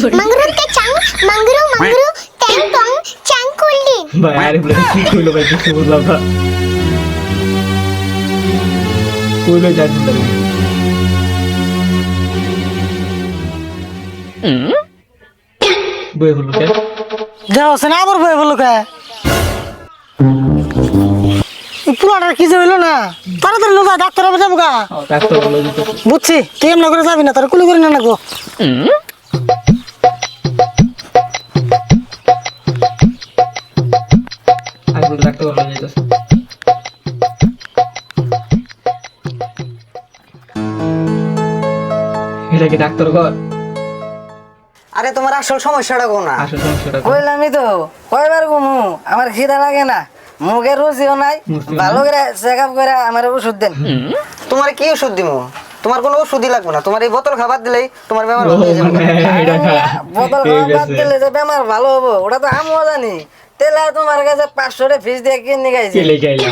मंगरू के चंग मंगरू मंगरू टैंग टोंग चंग कुल्ली ভাই আরে বলে কি কইলো ভাই কিছু বুঝলাম না কইলো জানি না বই হলো কে যাও না আবার বই বলো কে পুরাটা কি যে হইলো না তাড়াতাড়ি লোক ডাক্তার হবে যাবো গা ডাক্তার বলে দিতে বুঝছি তুই এমন করে যাবি না তোর কুলি করে না গো আরে বলে ডাক্তার বলে দিতেছে এটা কি ডাক্তার ঘর আরে তোমার আসল সমস্যাটা কোন না আসল সমস্যাটা কইলামই তো কয়বার ঘুমু আমার খিদা লাগে না মুখের রুচিও নাই ভালো করে চেক আপ করে আমার ওষুধ দেন তোমার কি ওষুধ দিমু তোমার কোনো ওষুধই লাগবে না তোমার এই বোতল খাবার দিলেই তোমার বেমার ভালো হয়ে যাবে বোতল খাবার দিলে যে বেমার ভালো হবো ওটা তো আমিও জানি তেলে তোমার কাছে 500 টাকা ফিস দিয়ে কিনে গাইছি কে লেগে আইলা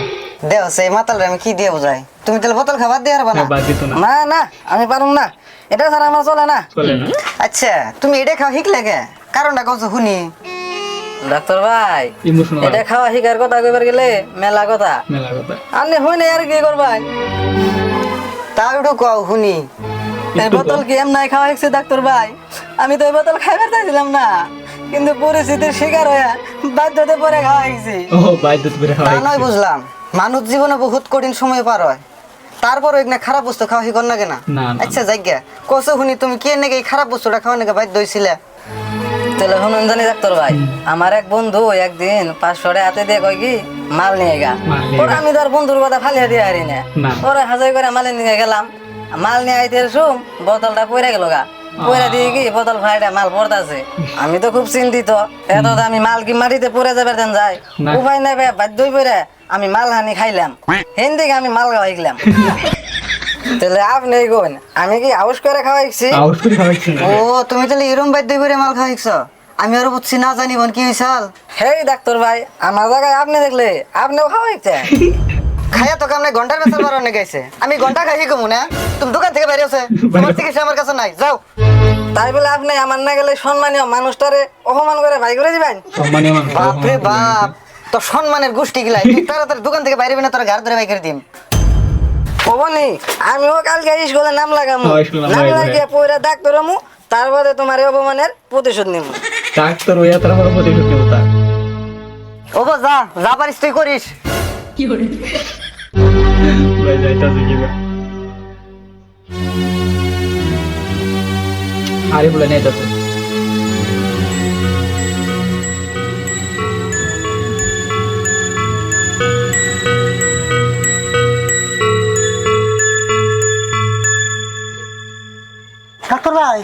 দেও সেই মাতালরে আমি কি দিয়ে বুঝাই তুমি তাহলে বোতল খাবার দিয়ে পারবা না বাদ দিত না না না আমি পারুম না এটা ছাড়া আমার চলে না চলে না আচ্ছা তুমি এটা খাও শিখলে কে কারণটা কত শুনি ডাক্তার ভাই ইমোশনাল এটা খাওয়া শিকার কথা কইবার গেলে মেলা কথা মেলা কথা আপনি হই না আর কি করবেন তাও একটু কও শুনি এই বোতল কি এমনাই খাওয়া হয়েছে ডাক্তার ভাই আমি তো এই বোতল খাইবার চাইছিলাম না কিন্তু পরিস্থিতির শিকার হয়ে বাধ্যতে পরে খাওয়া হয়েছি ও বাইদত করে তা নয় বুঝলাম মানুষ জীবনে বহুত কঠিন সময় পার হয় তারপর এখানে খারাপ বস্তু খাওয়া শিকর না কেনা না, না। আচ্ছা জায়গা কসে শুনি তুমি কি নাকি এই খারাপ বস্তুটা খাওয়া নাকি বাধ্য হয়েছিলে তাহলে শুনুন জানি ডাক্তার ভাই আমার এক বন্ধু একদিন 500 টাকা হাতে দিয়ে কয় কি মাল নিয়ে গা মাল নিয়ে ওরা আমি তার বন্ধুর কথা ফালিয়ে দিয়ে হারি না না। ওরা হাজার করে মাল নিয়ে গেলাম মাল নিয়ে আইতে শুম বোতলটা পড়ে গেল গা পড়ে দিয়ে কি বোতল ফাইটা মাল পড়তাছে আমি তো খুব চিন্তিত এত দামি মাল কি মাটিতে পড়ে যাবে দেন যায় না। উপায় নাই ভাই বাধ্যই পড়ে আমি মাল হানি খাইলাম হিন্দিকে আমি মাল খাওয়াইলাম তাহলে আপনি কোন আমি কি আউস করে খাওয়াইছি আউট করে খাওয়াইছি না ও তুমি তাহলে এরম বাধ্য করে মাল খাওয়া শিখছ আমি আরো বুঝছি না জানি বোন কি হয়েছাল হেই ডাক্তার ভাই আমার জায়গায় আপনি দেখলে আপনিও খাওয়াইছেন খাইয়া তোকে আমরা ঘন্টার বেচার বার অনেক গেছে আমি ঘন্টা খাই কমু না তুমি দোকান থেকে বাইরে আছে তোমার চিকিৎসা আমার কাছে নাই যাও তাই বলে আপনি আমার না গেলে সম্মানীয় মানুষটারে অপমান করে ভাই করে দিবেন সম্মানীয় মানুষ বাপরে বাপ তো সম্মানের গোষ্ঠী গিলাই তুই তাড়াতাড়ি দোকান থেকে বাইরে না তোর ঘর ধরে বাই করে দিম ওবনি আমিও কালকে স্কুলে নাম লাগামু হ্যাঁ, স্কুলে নাম নাম লাগাইবে। লাগিয়ে পয়রা ডাক্তার হমু তারপরে তোমার এই অপমানের প্রতিশোধ নিমু ডাক্তার হইয়া তার বড় প্রতিশোধ নেব তা ও বা যা যা পারিস তুই করিস ভাই যাইতাছে কি বা আরে বলে নেতাছে ডাক্তার ভাই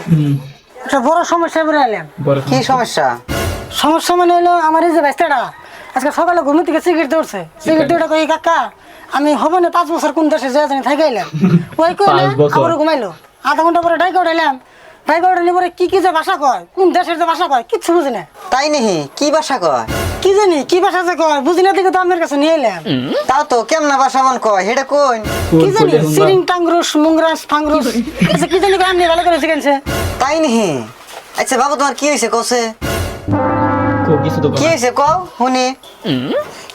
একটা বড় সমস্যা বেড়ে এলাম বড় কি সমস্যা সমস্যা মানে হলো আমার এই যে বাচ্চাটা আজকে সকালে ঘুম থেকে সিগারেট ধরছে সিগারেট ধরে কই কাকা আমি হব না 5 বছর কোন দেশে যা জানি থাকি এলাম ওই কই 5 বছর? আবার ঘুমাইলো আধা ঘন্টা পরে ডাইকা উঠাইলাম ডাইকা উঠাইলে পরে কি যে ভাষা কয় কোন দেশের যে ভাষা কয় কিচ্ছু বুঝি না তাই নেহি কি ভাষা কয় কি জানি কি ভাষা যে কয় বুঝি না দিকে তো আপনার কাছে নিয়ে এলাম তাও তো কেমন ভাষা মন কয় হেটা কোন কি জানি সিরিং টাংরুস মুংরাস ফাংরুস আচ্ছা কি জানি কয় আপনি ভালো করে শিখেছে তাই নেহি আচ্ছা বাবু তোমার কি হয়েছে কসে খুব কিছু তো কি হয়েছে কও শুনি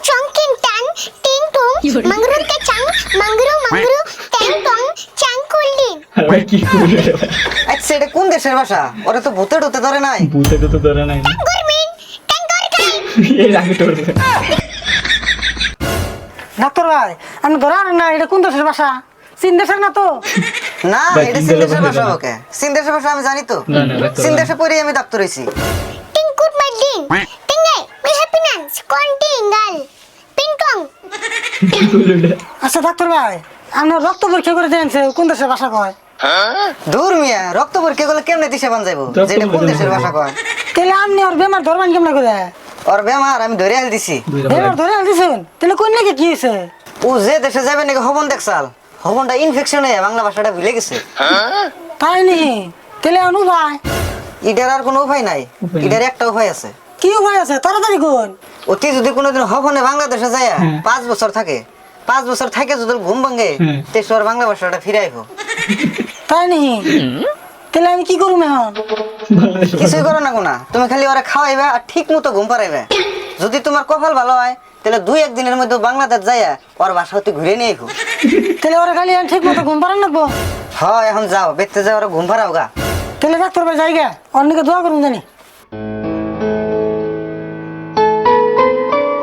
चोंकिन टंग टिंग टोंग मंगरू के चंग मंगरू मंगरू टैंग टोंग चंग कुल्ली আর ভাই কি করবে আচ্ছা এটা কোন দেশের ভাষা ওরা তো ভূতে টুতে ধরে নাই বুঝতে তো ধরে নাই गुरमीन टंगर खाई এই রাগে তোর ডাক্তার ভাই আমি ধরা না এটা কোন দেশের ভাষা চীন দেশের না তো না ভাই, এটা চীন চীন দেশের দেশের ভাষা ভাষা না। ওকে চীন দেশের ভাষা আমি জানি তো না, না, ডাক্তার চীন না। দেশে পড়ে আমি ডাক্তার হইছি टिंग good Merlin टिंगे me happy Nance कॉन्टिंगल पिंटोंग কি করলে আচ্ছা ডাক্তার ভাই আপনার রক্ত পরীক্ষা করে দেখেছে কোন দেশের ভাষা কয় দূর মিয়া রক্ত পরীক্ষা করলে কেমনে দিশে বান যাইবো রক্ত যেটা কোন পরীক্ষা দেশের করলে। ভাষা কয় তাহলে আপনি ওর বেমার ধরবেন কেমন করে ওর বেমার আমি ধরে আল দিছি বেমার ধরে দিয়েছেন তাহলে কোন নাকি কি হয়েছে ও যে দেশে যাবে নাকি হবন দেখছাল হবনটা ইনফেকশন হয়ে বাংলা ভাষাটা ভুলে গেছে তাই নি তাহলে অনু ভাই এটার আর কোনো উপায় নাই উপায় নাই। এটার একটা উপায় আছে কি উপায় আছে তাড়াতাড়ি কোন অতি যদি কোনোদিন হবনে বাংলাদেশে যায় হ্যাঁ। 5 বছর থাকে 5 বছর থাকে যদি ঘুম ভাঙে হ্যাঁ। তে সর বাংলা ভাষাটা ফিরে আইবো তাই নি তাহলে আমি কি করুম এখন? বাংলাদেশ কিছুই করো না কোনা, তুমি খালি ওরা খাওয়াইবে আর ঠিক মতো ঘুম পাড়াইবে। যদি তোমার কপাল ভালো হয় তাহলে 2-1 দিনের মধ্যে বাংলাদেশ যাইয়া ওর বাসা হতে ঘুরে নিয়ে আইবো। তাহলে ওরা খালি ঠিক মতো ঘুম পাড়ান রাখবো। হয় এখন যাও, দেখতে যাও ওরা ঘুম পাড়াও গা। তাহলে ডাক্তার ভাই জায়গা অন্যকে দোয়া করুন জানি।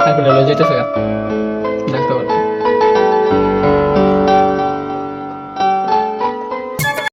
তারপরে লয়ে যাইতেছে গা।